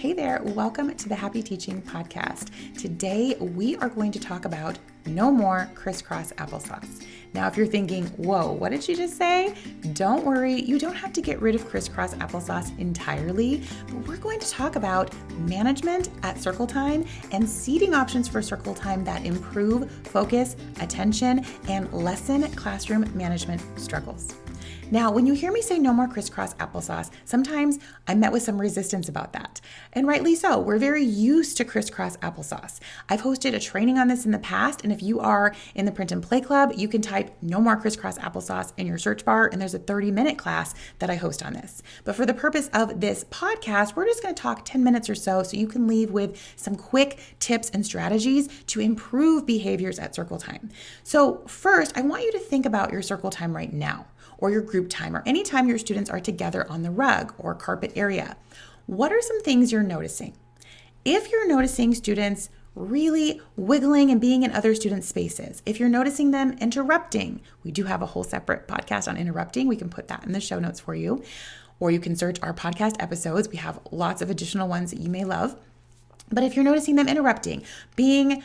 Hey there, welcome to the Happy Teaching Podcast. Today we are going to talk about no more crisscross applesauce. Now, if you're thinking, whoa, what did she just say? Don't worry, you don't have to get rid of crisscross applesauce entirely, but we're going to talk about management at circle time and seating options for circle time that improve focus, attention, and lessen classroom management struggles. Now, when you hear me say no more crisscross applesauce, sometimes I'm met with some resistance about that. And rightly so. We're very used to crisscross applesauce. I've hosted a training on this in the past, and if you are in the Print and Play Club, you can type no more crisscross applesauce in your search bar, and there's a 30-minute class that I host on this. But for the purpose of this podcast, we're just going to talk 10 minutes or so you can leave with some quick tips and strategies to improve behaviors at circle time. So first, I want you to think about your circle time right now, or your group time, or any time your students are together on the rug or carpet area. What are some things you're noticing? If you're noticing students really wiggling and being in other students' spaces, if you're noticing them interrupting, we do have a whole separate podcast on interrupting. We can put that in the show notes for you, or you can search our podcast episodes. We have lots of additional ones that you may love. But if you're noticing them interrupting, being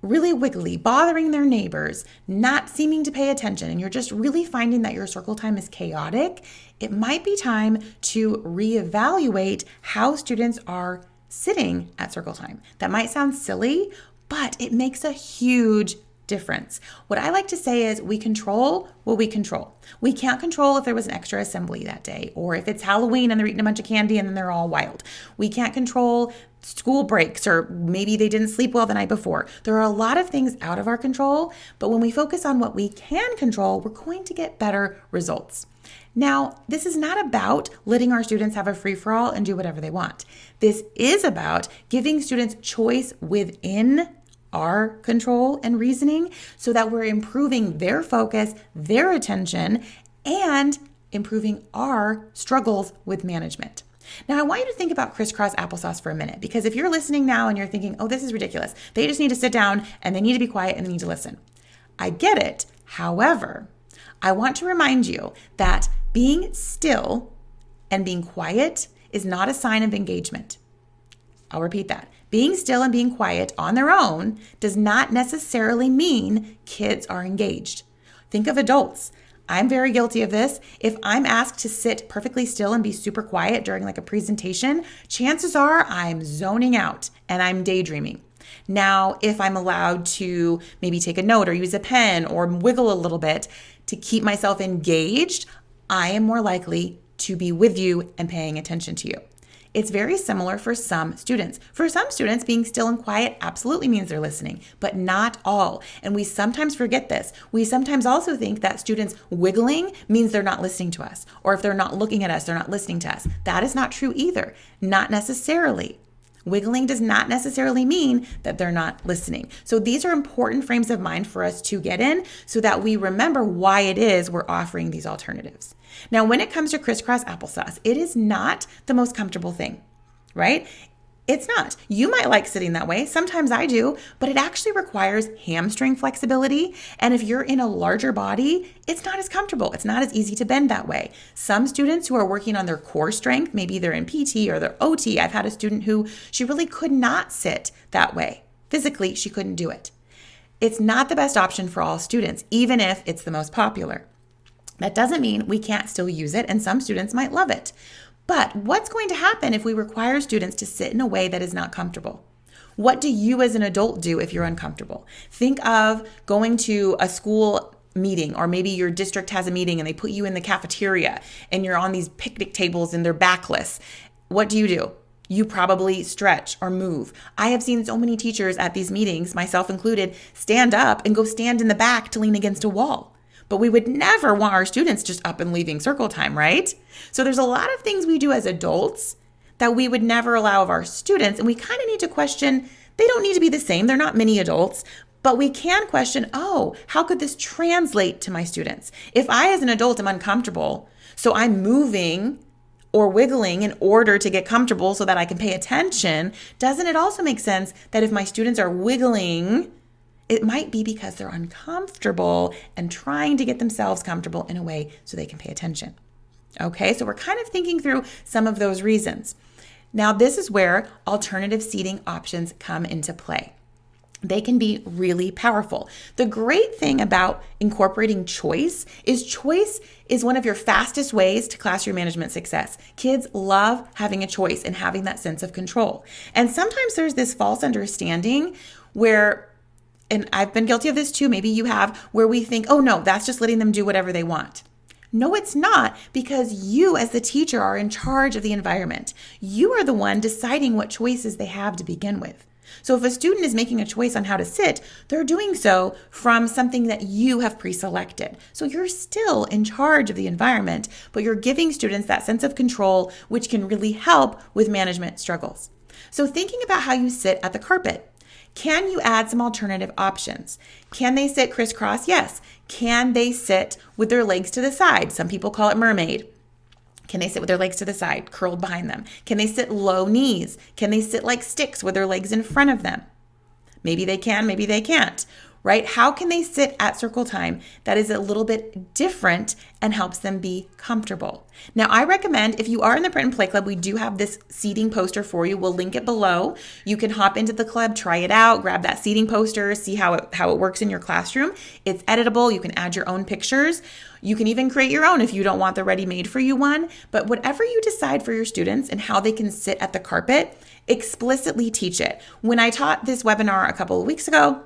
really wiggly, bothering their neighbors, not seeming to pay attention, and you're just really finding that your circle time is chaotic, it might be time to reevaluate how students are sitting at circle time. That might sound silly, but it makes a huge difference. What I like to say is we control what we control. We can't control if there was an extra assembly that day, or if it's Halloween and they're eating a bunch of candy and then they're all wild. We can't control school breaks, or maybe they didn't sleep well the night before. There are a lot of things out of our control, but when we focus on what we can control, we're going to get better results. Now, this is not about letting our students have a free-for-all and do whatever they want. This is about giving students choice within our control and reasoning so that we're improving their focus, their attention, and improving our struggles with management. Now, I want you to think about crisscross applesauce for a minute, because if you're listening now and you're thinking, oh, this is ridiculous, they just need to sit down and they need to be quiet and they need to listen. I get it. However, I want to remind you that being still and being quiet is not a sign of engagement. I'll repeat that. Being still and being quiet on their own does not necessarily mean kids are engaged. Think of adults. I'm very guilty of this. If I'm asked to sit perfectly still and be super quiet during like a presentation, chances are I'm zoning out and I'm daydreaming. Now, if I'm allowed to maybe take a note or use a pen or wiggle a little bit to keep myself engaged, I am more likely to be with you and paying attention to you. It's very similar for some students. For some students, being still and quiet absolutely means they're listening, but not all. And we sometimes forget this. We sometimes also think that students wiggling means they're not listening to us, or if they're not looking at us, they're not listening to us. That is not true either. Not necessarily. Wiggling does not necessarily mean that they're not listening. So these are important frames of mind for us to get in so that we remember why it is we're offering these alternatives. Now, when it comes to crisscross applesauce, it is not the most comfortable thing, right? It's not. You might like sitting that way. Sometimes I do, but it actually requires hamstring flexibility. And if you're in a larger body, it's not as comfortable. It's not as easy to bend that way. Some students who are working on their core strength, maybe they're in PT or they're OT. I've had a student who she really could not sit that way. Physically, she couldn't do it. It's not the best option for all students, even if it's the most popular. That doesn't mean we can't still use it, and some students might love it. But what's going to happen if we require students to sit in a way that is not comfortable? What do you as an adult do if you're uncomfortable? Think of going to a school meeting, or maybe your district has a meeting and they put you in the cafeteria and you're on these picnic tables and they're backless. What do? You probably stretch or move. I have seen so many teachers at these meetings, myself included, stand up and go stand in the back to lean against a wall. But we would never want our students just up and leaving circle time, right? So there's a lot of things we do as adults that we would never allow of our students. And we kind of need to question, they don't need to be the same. They're not mini adults. But we can question, oh, how could this translate to my students? If I as an adult am uncomfortable, so I'm moving or wiggling in order to get comfortable so that I can pay attention, doesn't it also make sense that if my students are wiggling, it might be because they're uncomfortable and trying to get themselves comfortable in a way so they can pay attention. Okay, so we're kind of thinking through some of those reasons. Now, this is where alternative seating options come into play. They can be really powerful. The great thing about incorporating choice is one of your fastest ways to classroom management success. Kids love having a choice and having that sense of control. And sometimes there's this false understanding where, and I've been guilty of this too, maybe you have, where we think, oh no, that's just letting them do whatever they want. No, it's not, because you as the teacher are in charge of the environment. You are the one deciding what choices they have to begin with. So if a student is making a choice on how to sit, they're doing so from something that you have pre-selected. So you're still in charge of the environment, but you're giving students that sense of control, which can really help with management struggles. So thinking about how you sit at the carpet. Can you add some alternative options? Can they sit crisscross? Yes. Can they sit with their legs to the side? Some people call it mermaid. Can they sit with their legs to the side, curled behind them? Can they sit low knees? Can they sit like sticks with their legs in front of them? Maybe they can, maybe they can't, right? How can they sit at circle time that is a little bit different and helps them be comfortable? Now, I recommend, if you are in the Print and Play Club, we do have this seating poster for you. We'll link it below. You can hop into the club, try it out, grab that seating poster, see how it works in your classroom. It's editable. You can add your own pictures. You can even create your own if you don't want the ready-made for you one. But whatever you decide for your students and how they can sit at the carpet, explicitly teach it. When I taught this webinar a couple of weeks ago,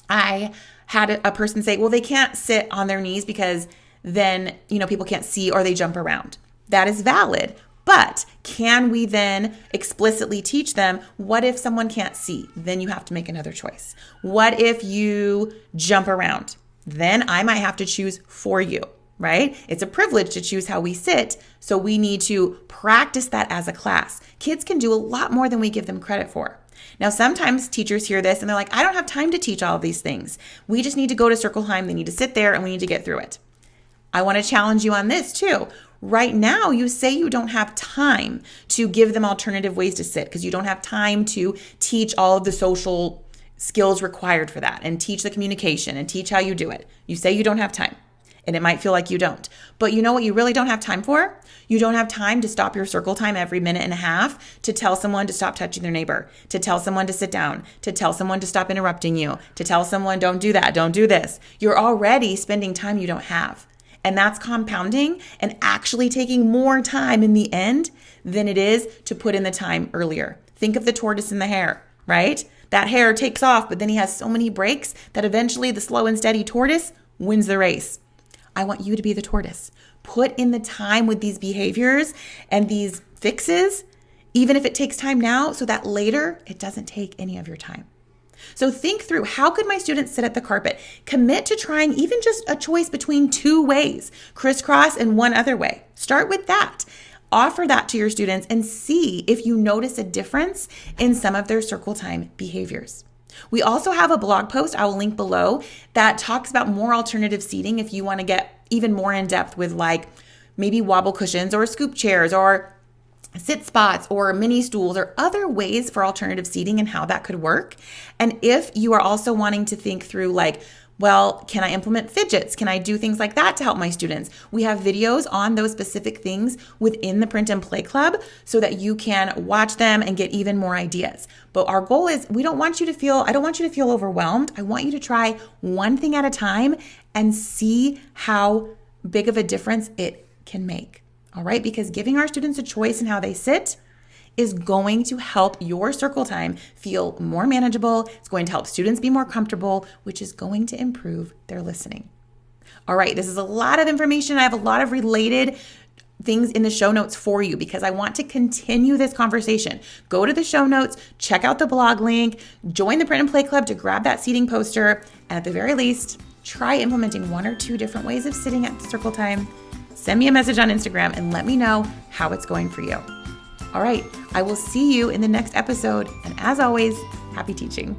I had a person say, well, they can't sit on their knees because then, people can't see or they jump around. That is valid. But can we then explicitly teach them, what if someone can't see? Then you have to make another choice. What if you jump around? Then I might have to choose for you, right? It's a privilege to choose how we sit, so we need to practice that as a class. Kids can do a lot more than we give them credit for. Now, sometimes teachers hear this and they're like, I don't have time to teach all of these things. We just need to go to circle time. They need to sit there and we need to get through it. I want to challenge you on this too. Right now, you say you don't have time to give them alternative ways to sit because you don't have time to teach all of the social skills required for that and teach the communication and teach how you do it. You say you don't have time. And it might feel like you don't. But you know what you really don't have time for? You don't have time to stop your circle time every minute and a half to tell someone to stop touching their neighbor, to tell someone to sit down, to tell someone to stop interrupting you, to tell someone don't do that, don't do this. You're already spending time you don't have. And that's compounding and actually taking more time in the end than it is to put in the time earlier. Think of the tortoise and the hare, right? That hare takes off, but then he has so many breaks that eventually the slow and steady tortoise wins the race. I want you to be the tortoise. Put in the time with these behaviors and these fixes, even if it takes time now, so that later it doesn't take any of your time. So think through, how could my students sit at the carpet? Commit to trying even just a choice between two ways, crisscross and one other way. Start with that. Offer that to your students and see if you notice a difference in some of their circle time behaviors. We also have a blog post I will link below that talks about more alternative seating if you want to get even more in depth with like maybe wobble cushions or scoop chairs or sit spots or mini stools or other ways for alternative seating and how that could work. And if you are also wanting to think through like, well, can I implement fidgets? Can I do things like that to help my students? We have videos on those specific things within the Print and Play Club so that you can watch them and get even more ideas. But our goal is I don't want you to feel overwhelmed. I want you to try one thing at a time and see how big of a difference it can make. All right? Because giving our students a choice in how they sit is going to help your circle time feel more manageable. It's going to help students be more comfortable, which is going to improve their listening. All right, this is a lot of information. I have a lot of related things in the show notes for you because I want to continue this conversation. Go to the show notes, check out the blog link, join the Print and Play Club to grab that seating poster, and at the very least, try implementing one or two different ways of sitting at circle time. Send me a message on Instagram and let me know how it's going for you. All right, I will see you in the next episode. And as always, happy teaching.